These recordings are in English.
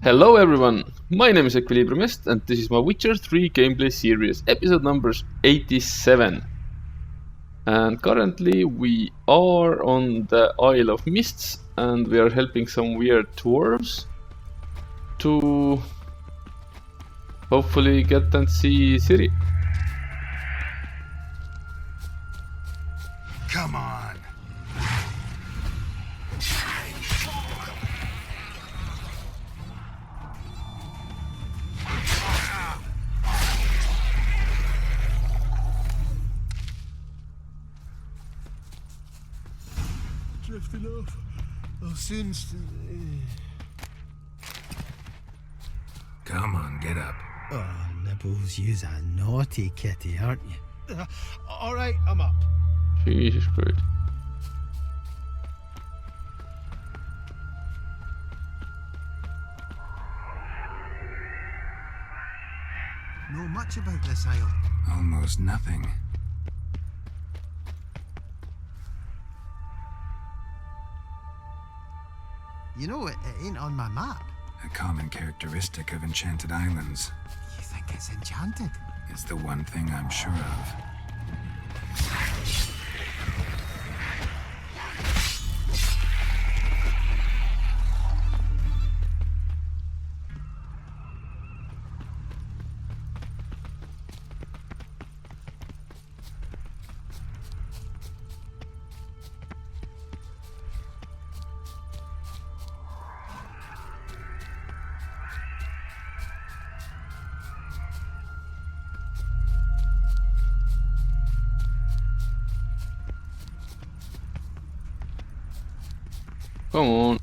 Hello everyone, my name is EquilibriumEST and this is my Witcher 3 gameplay series, episode number 87. And currently we are on the Isle of Mists and we are helping some weird dwarves to hopefully get and see Ciri. Come on. Drifting off. I'll soon. Come on, get up. Oh, Nibbles, you's a naughty kitty, aren't you? All right, I'm up. Jesus Christ. Know much about this isle. Almost nothing. You know, it ain't on my map. A common characteristic of enchanted islands. You think it's enchanted? It's the one thing I'm sure of. Come on.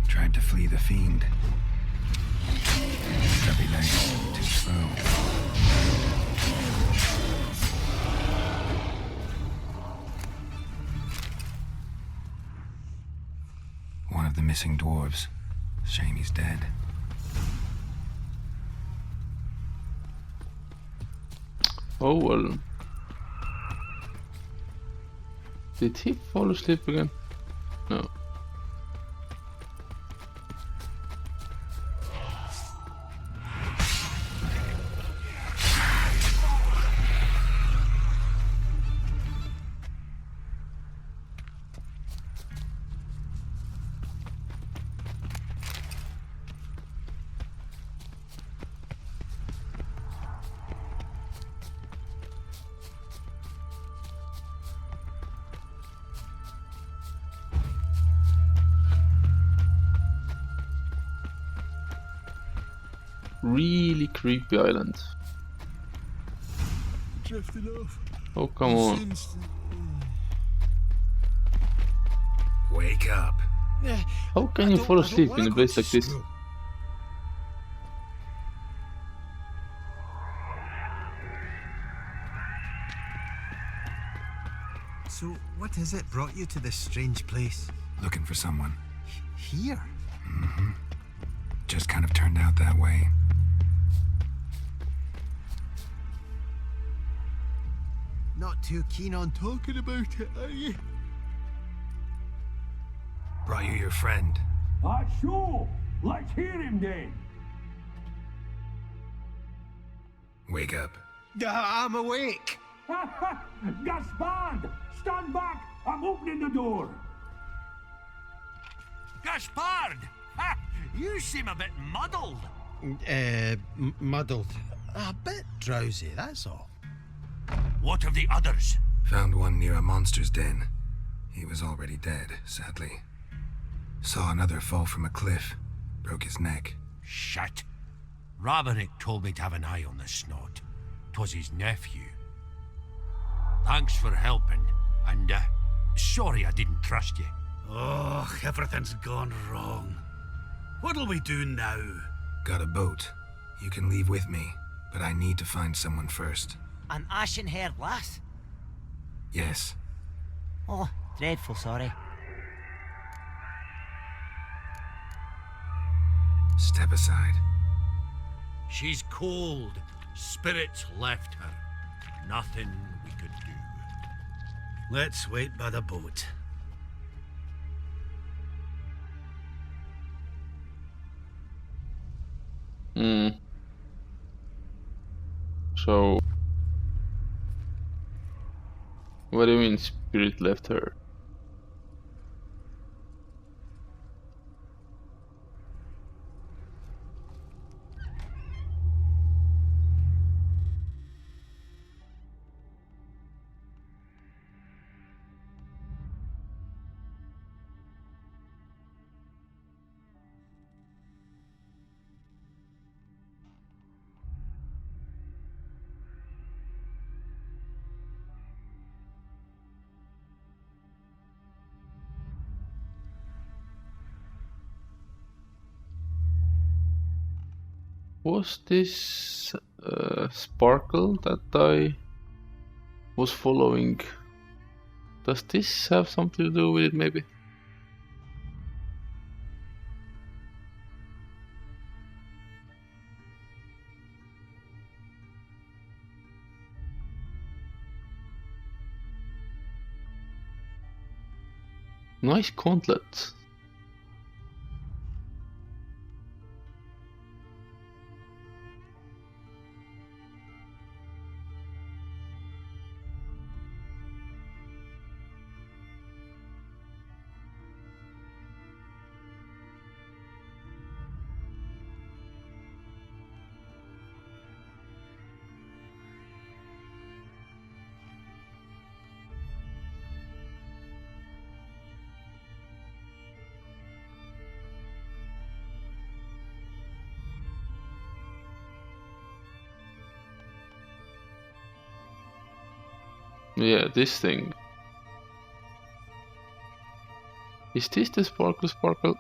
Tried to flee the fiend. Stubby legs, too slow. One of the missing dwarves. Shame he's dead. Oh well. Did he fall asleep again? No. Really creepy island. Drifting off. Oh, come on. Wake up. How can you fall asleep in a place like this? So, what is it brought you to this strange place? Looking for someone. Here? Just kind of turned out that way. Not too keen on talking about it, are you? Brought you your friend. Sure. Let's hear him then. Wake up. I'm awake. Gaspard! Stand back! I'm opening the door. Gaspard! Ha! You seem a bit muddled. Muddled. A bit drowsy, that's all. What of the others? Found one near a monster's den. He was already dead, sadly. Saw another fall from a cliff. Broke his neck. Shit. Raverick told me to have an eye on the snot. 'Twas his nephew. Thanks for helping, and sorry I didn't trust you. Oh, everything's gone wrong. What'll we do now? Got a boat. You can leave with me, but I need to find someone first. An ashen-haired lass? Yes. Oh, dreadful sorry. Step aside. She's cold. Spirits left her. Nothing we could do. Let's wait by the boat. So, what do you mean spirit left her? Was this sparkle that I was following? Does this have something to do with it, maybe? Nice gauntlet. Yeah, this thing. Is this the sparkle?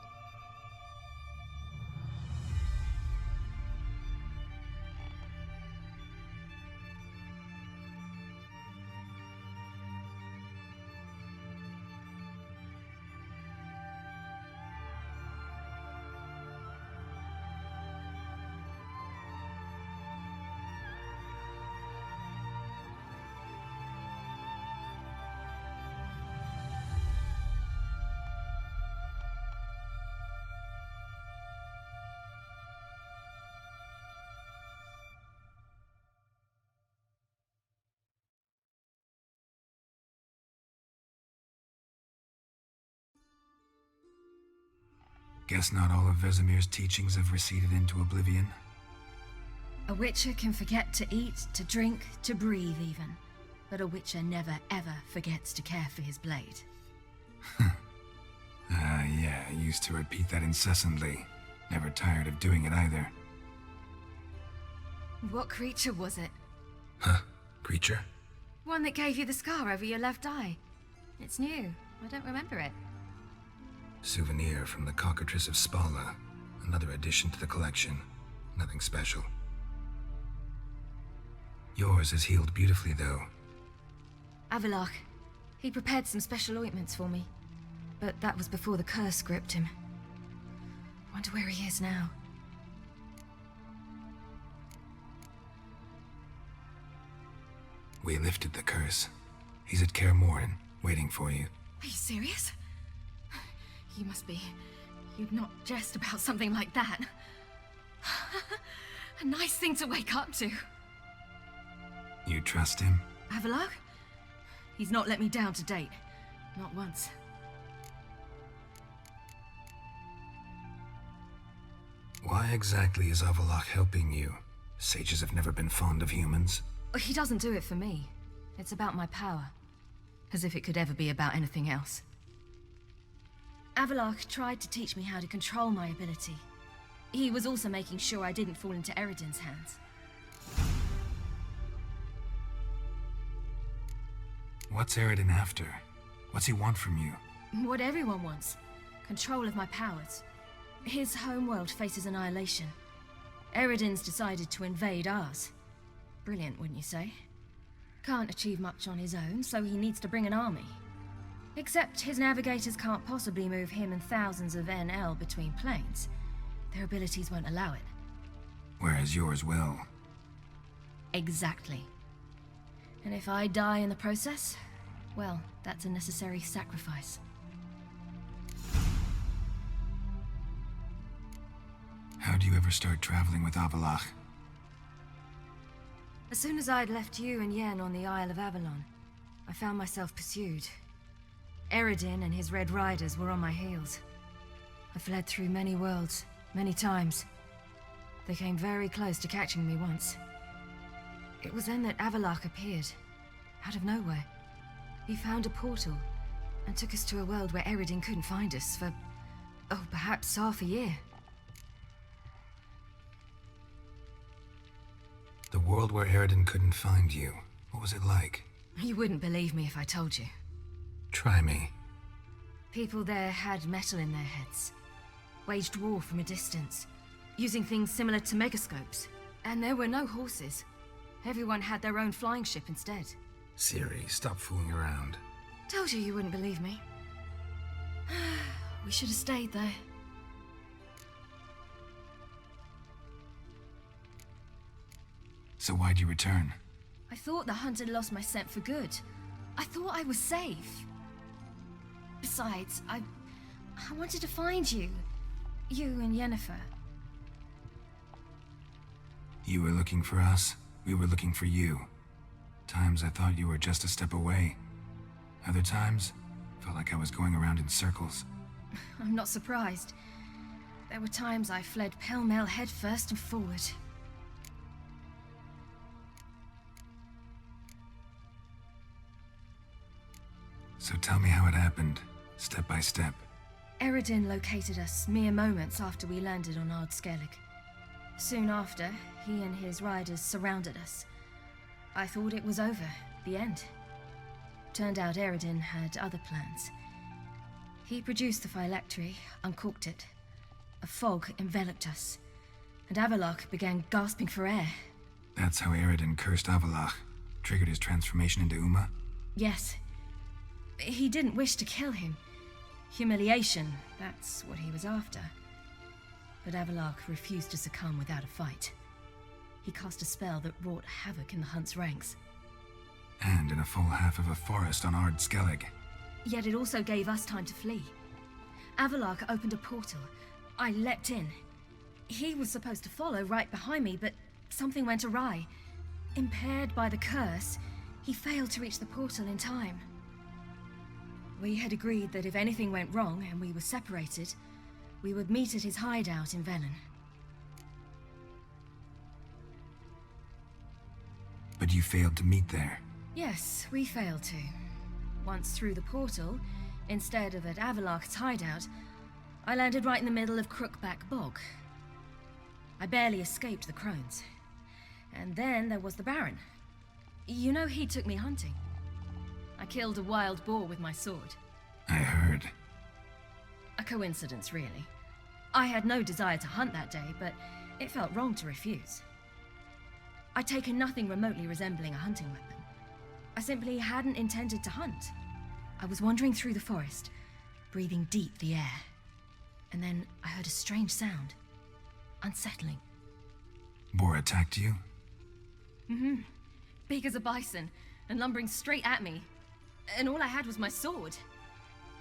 Guess not all of Vesemir's teachings have receded into oblivion. A witcher can forget to eat, to drink, to breathe even. But a witcher never ever forgets to care for his blade. Yeah, I used to repeat that incessantly. Never tired of doing it either. What creature was it? Huh? Creature? One that gave you the scar over your left eye. It's new. I don't remember it. Souvenir from the Cockatrice of Spala. Another addition to the collection. Nothing special. Yours is healed beautifully, though. Avalach. He prepared some special ointments for me. But that was before the curse gripped him. Wonder where he is now. We lifted the curse. He's at Kaer Morhen, waiting for you. Are you serious? You must be... You'd not jest about something like that. A nice thing to wake up to. You trust him? Avalach? He's not let me down to date. Not once. Why exactly is Avalach helping you? Sages have never been fond of humans. He doesn't do it for me. It's about my power. As if it could ever be about anything else. Avalach tried to teach me how to control my ability. He was also making sure I didn't fall into Eredin's hands. What's Eredin after? What's he want from you? What everyone wants. Control of my powers. His homeworld faces annihilation. Eredin's decided to invade ours. Brilliant, wouldn't you say? Can't achieve much on his own, so he needs to bring an army. Except his navigators can't possibly move him and thousands of NL between planes. Their abilities won't allow it. Whereas yours will. Exactly. And if I die in the process, well, that's a necessary sacrifice. How do you ever start traveling with Avalach? As soon as I'd left you and Yen on the Isle of Avalon, I found myself pursued. Eredin and his Red Riders were on my heels. I fled through many worlds, many times. They came very close to catching me once. It was then that Avalach appeared, out of nowhere. He found a portal, and took us to a world where Eredin couldn't find us for, perhaps half a year. The world where Eredin couldn't find you. What was it like? You wouldn't believe me if I told you. Try me. People there had metal in their heads, waged war from a distance, using things similar to megascopes. And there were no horses. Everyone had their own flying ship instead. Ciri, stop fooling around. Told you you wouldn't believe me. We should have stayed there. So why'd you return? I thought the hunt had lost my scent for good. I thought I was safe. Besides, I wanted to find you. You and Yennefer. You were looking for us, we were looking for you. Times I thought you were just a step away. Other times, felt like I was going around in circles. I'm not surprised. There were times I fled pell-mell headfirst and forward. So tell me how it happened, step by step. Eredin located us mere moments after we landed on Ard Skellig. Soon after, he and his riders surrounded us. I thought it was over, the end. Turned out Eredin had other plans. He produced the phylactery, uncorked it. A fog enveloped us, and Avalach began gasping for air. That's how Eredin cursed Avalach, triggered his transformation into Uma? Yes. He didn't wish to kill him. Humiliation, that's what he was after. But Avalach refused to succumb without a fight. He cast a spell that wrought havoc in the hunt's ranks. And in a full half of a forest on Ard Skellig. Yet it also gave us time to flee. Avalach opened a portal. I leapt in. He was supposed to follow right behind me, but something went awry. Impaired by the curse, he failed to reach the portal in time. We had agreed that if anything went wrong and we were separated, we would meet at his hideout in Velen. But you failed to meet there. Yes, we failed to. Once through the portal, instead of at Avalach's hideout, I landed right in the middle of Crookback Bog. I barely escaped the crones. And then there was the Baron. You know, he took me hunting. I killed a wild boar with my sword. I heard. A coincidence, really. I had no desire to hunt that day, but it felt wrong to refuse. I'd taken nothing remotely resembling a hunting weapon. I simply hadn't intended to hunt. I was wandering through the forest, breathing deep the air. And then I heard a strange sound. Unsettling. Boar attacked you? Mm-hmm. Big as a bison, and lumbering straight at me. And all I had was my sword.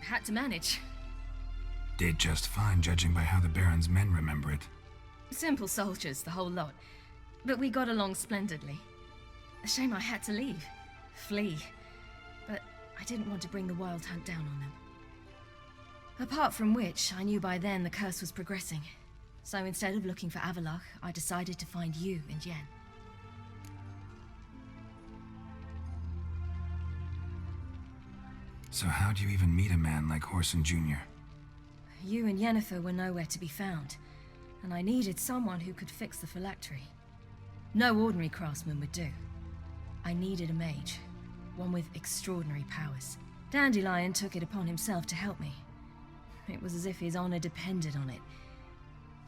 Had to manage. Did just fine, judging by how the Baron's men remember it. Simple soldiers, the whole lot. But we got along splendidly. A shame I had to leave. Flee. But I didn't want to bring the wild hunt down on them. Apart from which, I knew by then the curse was progressing. So instead of looking for Avalach, I decided to find you and Yen. So how'd you even meet a man like Horson Jr.? You and Yennefer were nowhere to be found, and I needed someone who could fix the phylactery. No ordinary craftsman would do. I needed a mage, one with extraordinary powers. Dandelion took it upon himself to help me. It was as if his honor depended on it.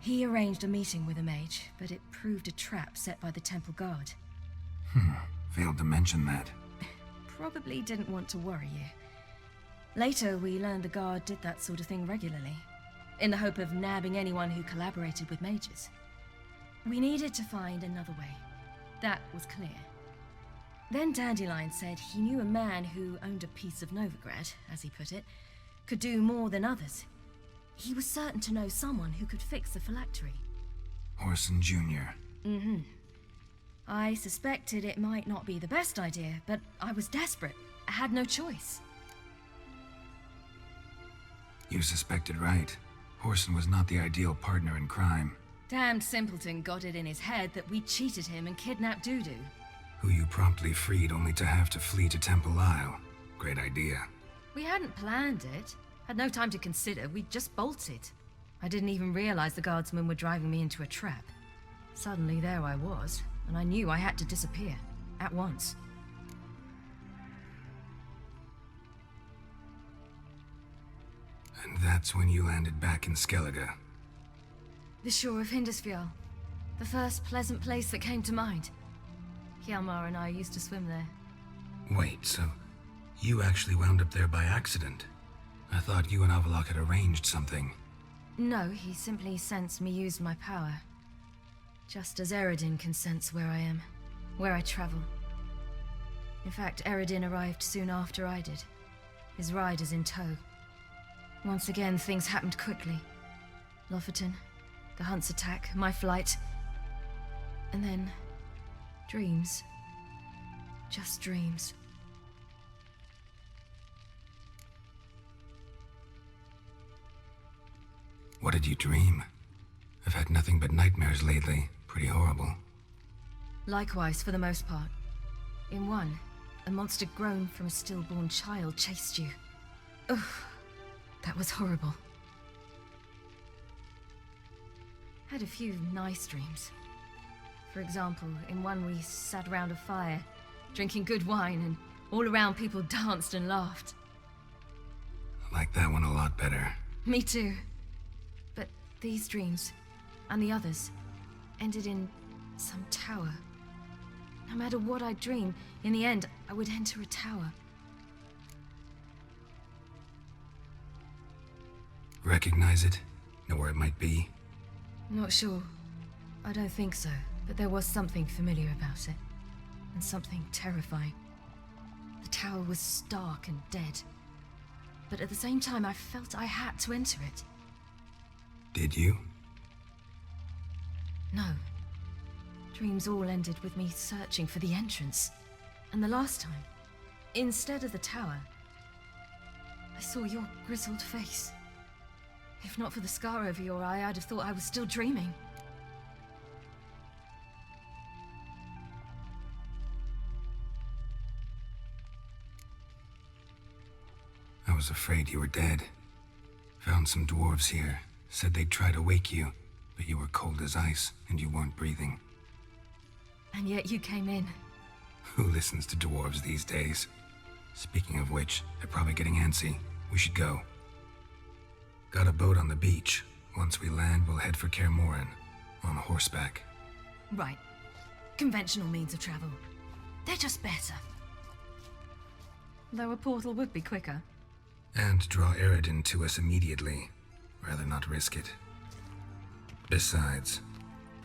He arranged a meeting with a mage, but it proved a trap set by the temple guard. Failed to mention that. Probably didn't want to worry you. Later, we learned the guard did that sort of thing regularly, in the hope of nabbing anyone who collaborated with mages. We needed to find another way. That was clear. Then Dandelion said he knew a man who owned a piece of Novigrad, as he put it, could do more than others. He was certain to know someone who could fix the phylactery. Orson Jr. Mm-hmm. I suspected it might not be the best idea, but I was desperate. I had no choice. You suspected right. Orson was not the ideal partner in crime. Damned simpleton got it in his head that we cheated him and kidnapped Dudu. Who you promptly freed only to have to flee to Temple Isle. Great idea. We hadn't planned it. Had no time to consider, we just bolted. I didn't even realize the guardsmen were driving me into a trap. Suddenly there I was, and I knew I had to disappear. At once. And that's when you landed back in Skellige. The shore of Hindisfjall. The first pleasant place that came to mind. Hjalmar and I used to swim there. Wait, so you actually wound up there by accident? I thought you and Avalok had arranged something. No, he simply sensed me used my power. Just as Eredin can sense where I am, where I travel. In fact, Eredin arrived soon after I did. His riders in tow. Once again, things happened quickly. Lofoten, the Hunt's attack, my flight. And then... dreams. Just dreams. What did you dream? I've had nothing but nightmares lately. Pretty horrible. Likewise, for the most part. In one, a monster grown from a stillborn child chased you. Ugh, that was horrible. Had a few nice dreams. For example, in one we sat around a fire, drinking good wine, and all around people danced and laughed. I like that one a lot better. Me too. But these dreams, and the others, ended in some tower. No matter what I dream, in the end, I would enter a tower. Recognize it? Know where it might be? Not sure. I don't think so, but there was something familiar about it. And something terrifying. The tower was stark and dead. But at the same time, I felt I had to enter it. Did you? No. Dreams all ended with me searching for the entrance. And the last time, instead of the tower, I saw your grizzled face. If not for the scar over your eye, I'd have thought I was still dreaming. I was afraid you were dead. Found some dwarves here. Said they'd try to wake you, but you were cold as ice and you weren't breathing. And yet you came in. Who listens to dwarves these days? Speaking of which, they're probably getting antsy. We should go. Got a boat on the beach. Once we land, we'll head for Kaer Morhen, on horseback. Right. Conventional means of travel. They're just better. Though a portal would be quicker. And draw Eredin to us immediately. Rather not risk it. Besides,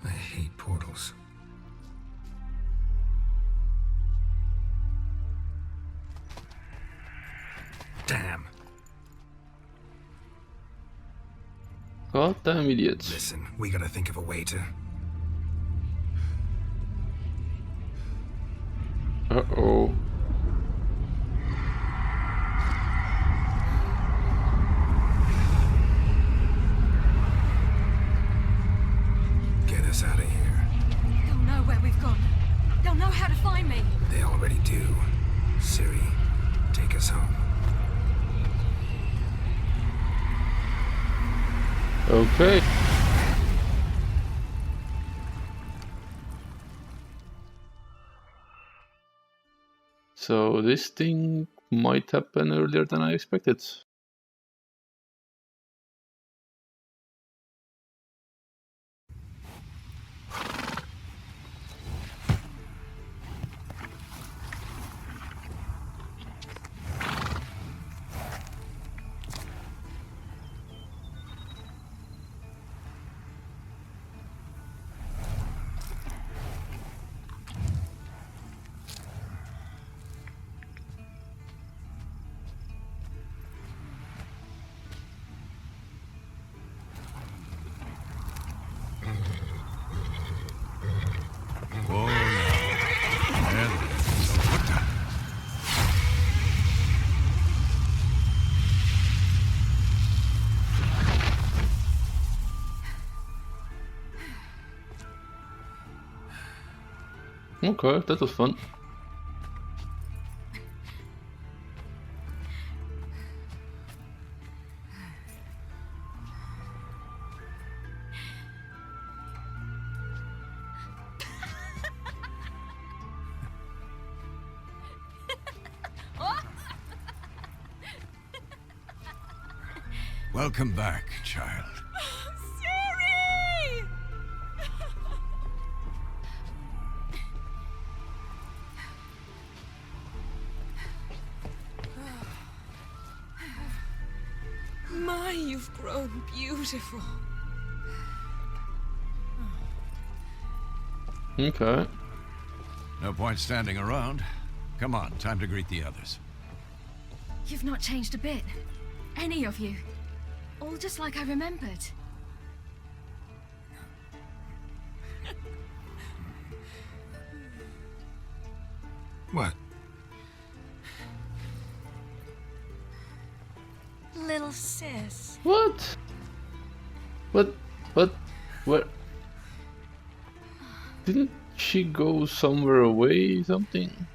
I hate portals. Damn. Goddamn idiots. Listen, we gotta think of a way to... Uh-oh. get us out of here. They'll know where we've gone. They'll know how to find me. They already do. Ciri, take us home. Okay. So this thing might happen earlier than I expected. Okay, that was fun. Welcome back, child. Siri! My, you've grown beautiful. Okay. No point standing around. Come on, time to greet the others. You've not changed a bit. Any of you. All just like I remembered. What? Little sis. What? What? Where? Didn't she go somewhere away? Something?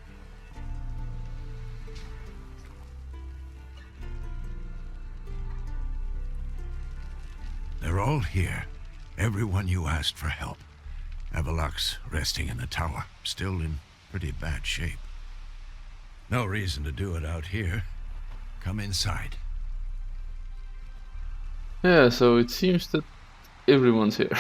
They're all here. Everyone you asked for help. Avalok's resting in the tower, still in pretty bad shape. No reason to do it out here. Come inside. Yeah, so it seems that everyone's here.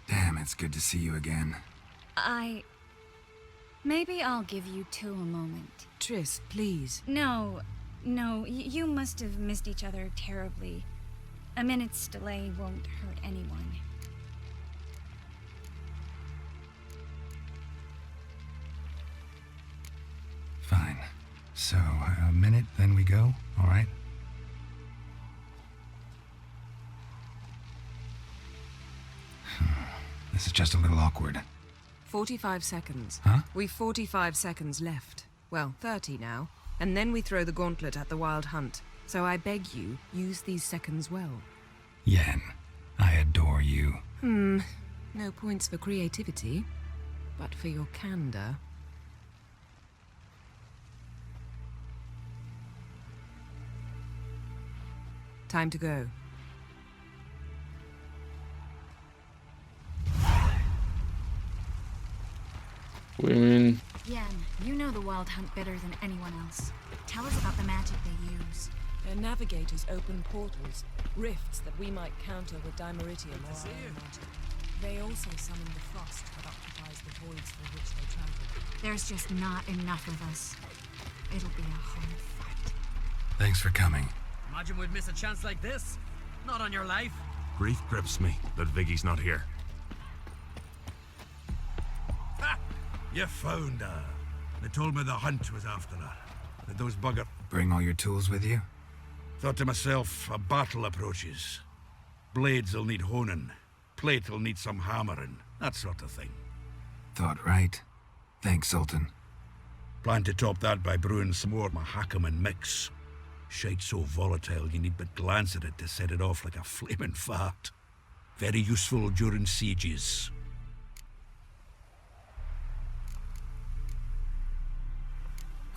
Damn, it's good to see you again. Maybe I'll give you two a moment. Triss, please. No, you must have missed each other terribly. A minute's delay won't hurt anyone. Fine. So, a minute, then we go, all right? This is just a little awkward. 45 seconds. Huh? We've 45 seconds left. Well, 30 now. And then we throw the gauntlet at the Wild Hunt. So I beg you, use these seconds well. Yen, I adore you. No points for creativity, but for your candor. Time to go. We mean... Yen, you know the Wild Hunt better than anyone else. Tell us about the magic they use. Their navigators open portals, rifts that we might counter with dimeritium or iron magic. They also summon the frost that occupies the voids through which they travel. There's just not enough of us. It'll be a hard fight. Thanks for coming. Imagine we'd miss a chance like this. Not on your life. Grief grips me that Viggy's not here. Ha! You found her. They told me the hunt was after her. That those bugger... Bring all your tools with you? Thought to myself, a battle approaches. Blades'll need honing. Plate'll need some hammering. That sort of thing. Thought right. Thanks, Sultan. Plan to top that by brewing some more Mahakaman mix. Shite so volatile you need but glance at it to set it off like a flaming fart. Very useful during sieges.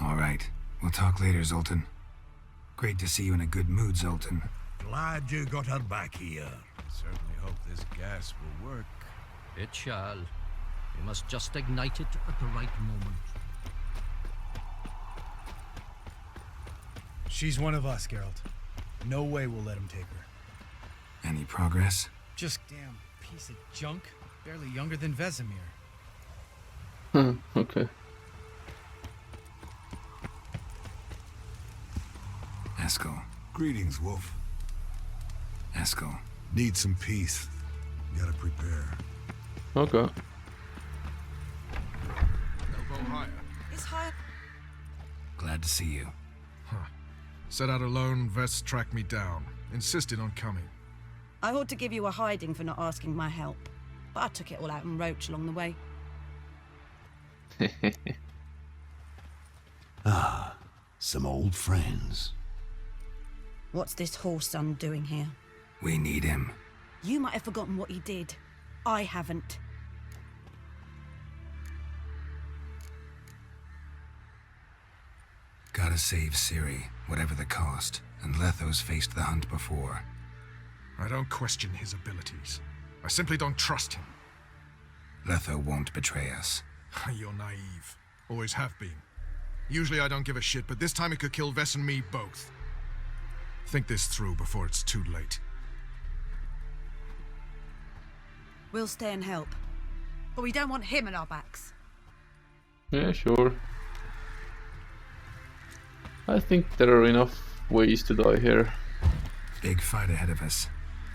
All right. We'll talk later, Zoltan. Great to see you in a good mood, Zoltan. Glad you got her back here. Certainly hope this gas will work. It shall. We must just ignite it at the right moment. She's one of us, Geralt. No way we'll let him take her. Any progress? Just damn piece of junk. Barely younger than Vesemir. Okay. Eskel. Greetings, Wolf. Eskel. Need some peace. Gotta prepare. Okay. They'll go higher. Is higher. Glad to see you. Set out alone, Vest tracked me down. Insisted on coming. I ought to give you a hiding for not asking my help, but I took it all out in Roach along the way. Ah, some old friends. What's this horse son doing here? We need him. You might have forgotten what he did. I haven't. Gotta save Ciri, whatever the cost, and Letho's faced the hunt before. I don't question his abilities. I simply don't trust him. Letho won't betray us. You're naive. Always have been. Usually I don't give a shit, but this time it could kill Vess and me both. Think this through before it's too late. We'll stay and help. But we don't want him at our backs. Yeah, sure. I think there are enough ways to die here. Big fight ahead of us.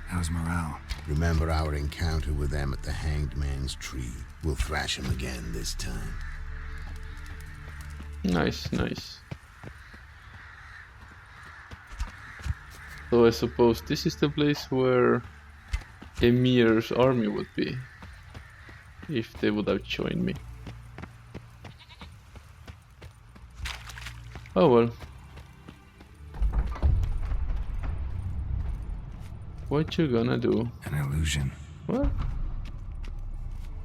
How's morale? Remember our encounter with them at the Hanged Man's Tree. We'll thrash him again this time. Nice, nice. So I suppose this is the place where Emir's army would be, if they would have joined me. Oh well. What you gonna do? An illusion. What?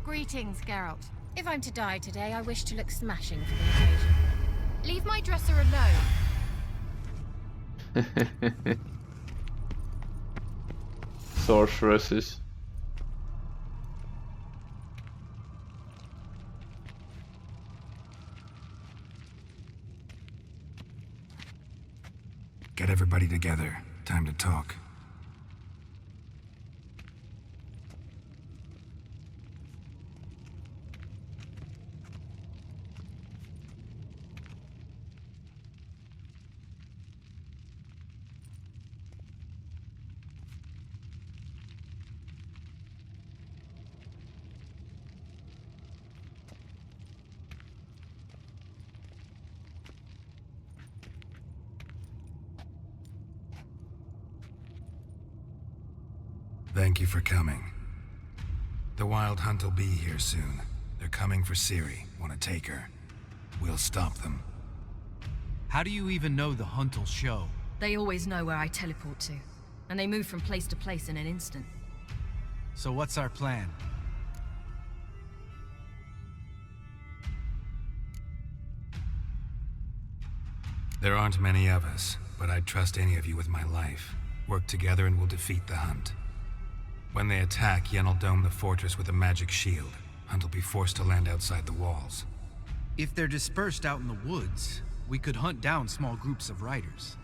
Greetings, Geralt. If I'm to die today, I wish to look smashing for the occasion. Leave my dresser alone. Sorceresses. Get everybody together. Time to talk. Thank you for coming. The Wild Hunt will be here soon. They're coming for Ciri. Want to take her? We'll stop them. How do you even know the Hunt will show? They always know where I teleport to, and they move from place to place in an instant. So what's our plan? There aren't many of us, but I'd trust any of you with my life. Work together and we'll defeat the Hunt. When they attack, Yen will dome the fortress with a magic shield. Hunt will be forced to land outside the walls. If they're dispersed out in the woods, we could hunt down small groups of riders.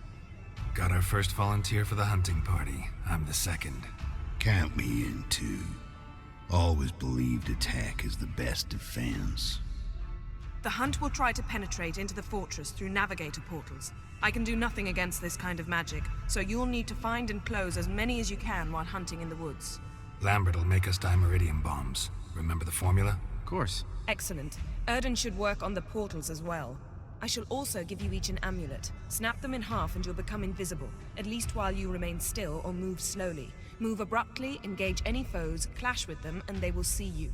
Got our first volunteer for the hunting party. I'm the second. Count me in too. Always believed attack is the best defense. The Hunt will try to penetrate into the fortress through navigator portals. I can do nothing against this kind of magic, so you'll need to find and close as many as you can while hunting in the woods. Lambert will make us dimeridium bombs. Remember the formula? Of course. Excellent. Erden should work on the portals as well. I shall also give you each an amulet. Snap them in half and you'll become invisible, at least while you remain still or move slowly. Move abruptly, engage any foes, clash with them, and they will see you.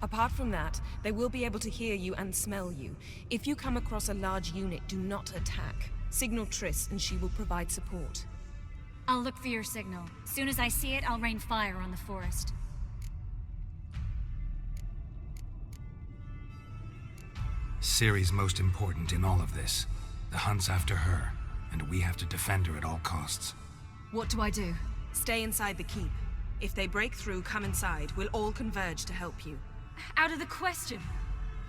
Apart from that, they will be able to hear you and smell you. If you come across a large unit, do not attack. Signal Triss and she will provide support. I'll look for your signal. Soon as I see it, I'll rain fire on the forest. Ciri's most important in all of this. The Hunt's after her, and we have to defend her at all costs. What do I do? Stay inside the keep. If they break through, come inside. We'll all converge to help you. Out of the question.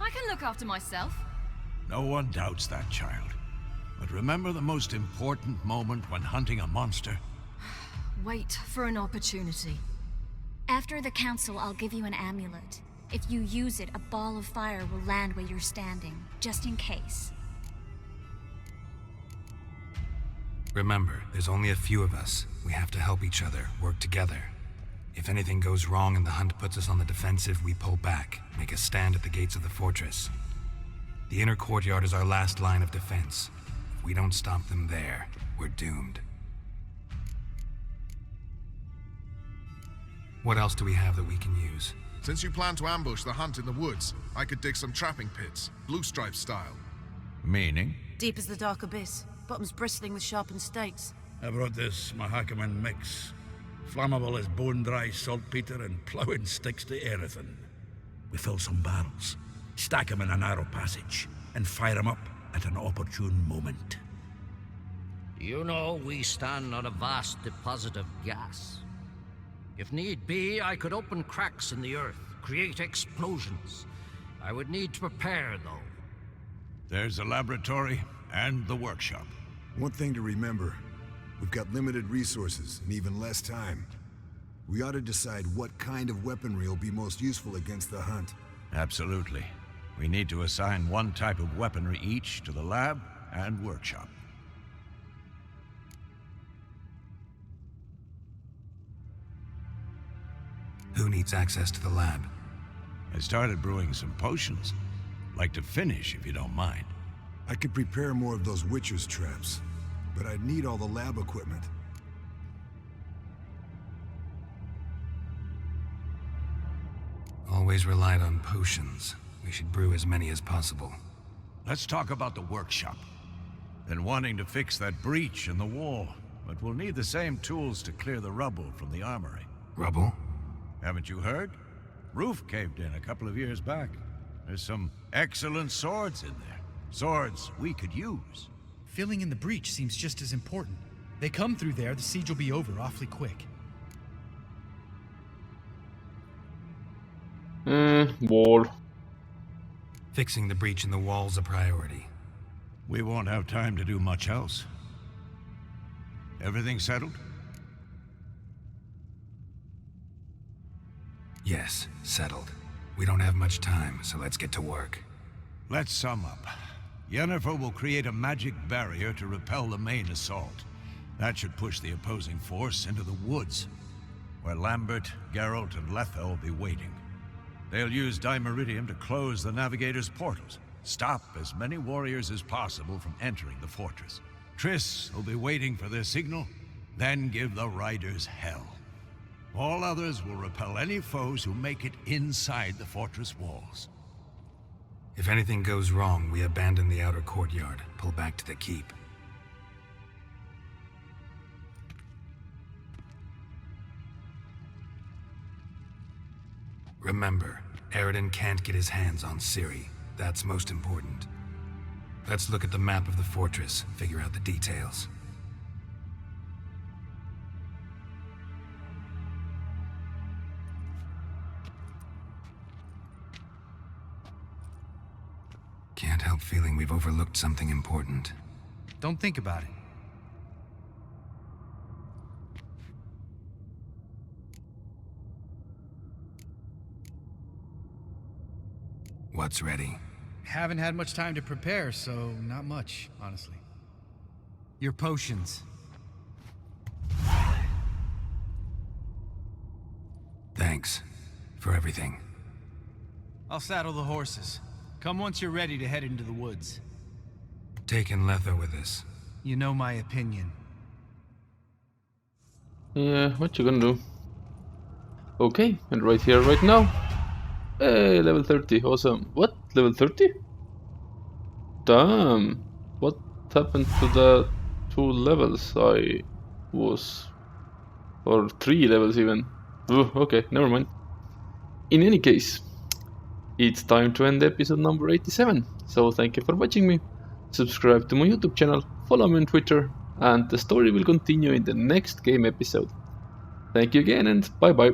I can look after myself. No one doubts that, child. But remember the most important moment when hunting a monster? Wait for an opportunity. After the council, I'll give you an amulet. If you use it, a ball of fire will land where you're standing, just in case. Remember, there's only a few of us. We have to help each other, work together. If anything goes wrong and the Hunt puts us on the defensive, we pull back, make a stand at the gates of the fortress. The inner courtyard is our last line of defense. If we don't stop them there, we're doomed. What else do we have that we can use? Since you plan to ambush the Hunt in the woods, I could dig some trapping pits, blue stripe style. Meaning? Deep as the dark abyss, bottoms bristling with sharpened stakes. I brought this Mahakaman mix. Flammable as bone-dry saltpeter and ploughing sticks to anything. We fill some barrels, stack them in a narrow passage, and fire them up at an opportune moment. You know, we stand on a vast deposit of gas. If need be, I could open cracks in the earth, create explosions. I would need to prepare, though. There's a laboratory and the workshop. One thing to remember, we've got limited resources and even less time. We ought to decide what kind of weaponry will be most useful against the hunt. Absolutely. We need to assign one type of weaponry each to the lab and workshop. Who needs access to the lab? I started brewing some potions. Like to finish, if you don't mind. I could prepare more of those Witcher's traps, but I'd need all the lab equipment. Always relied on potions. We should brew as many as possible. Let's talk about the workshop. Been wanting to fix that breach in the wall, but we'll need the same tools to clear the rubble from the armory. Rubble? Haven't you heard? Roof caved in a couple of years back. There's some excellent swords in there. Swords we could use. Filling in the breach seems just as important. They come through there, the siege will be over awfully quick. Wall. Fixing the breach in the wall's a priority. We won't have time to do much else. Everything settled? Yes, settled. We don't have much time, so let's get to work. Let's sum up. Yennefer will create a magic barrier to repel the main assault. That should push the opposing force into the woods, where Lambert, Geralt, and Letha will be waiting. They'll use Dimeridium to close the Navigator's portals, stop as many warriors as possible from entering the fortress. Triss will be waiting for their signal, then give the riders hell. All others will repel any foes who make it inside the fortress walls. If anything goes wrong, we abandon the outer courtyard, pull back to the keep. Remember, Eredin can't get his hands on Ciri. That's most important. Let's look at the map of the fortress, figure out the details. Can't help feeling we've overlooked something important. Don't think about it. What's ready? Haven't had much time to prepare, so not much, honestly. Your potions. Thanks for everything. I'll saddle the horses. Come once you're ready to head into the woods. Taking Letha with us. You know my opinion. Yeah, what you gonna do? Okay, and right here, right now. Hey, level 30, awesome. What? Level 30? Damn. What happened to the 2 levels I was... or 3 levels even. Oh, okay, never mind. In any case, it's time to end episode number 87. So thank you for watching me. Subscribe to my YouTube channel, follow me on Twitter, and the story will continue in the next game episode. Thank you again and bye bye.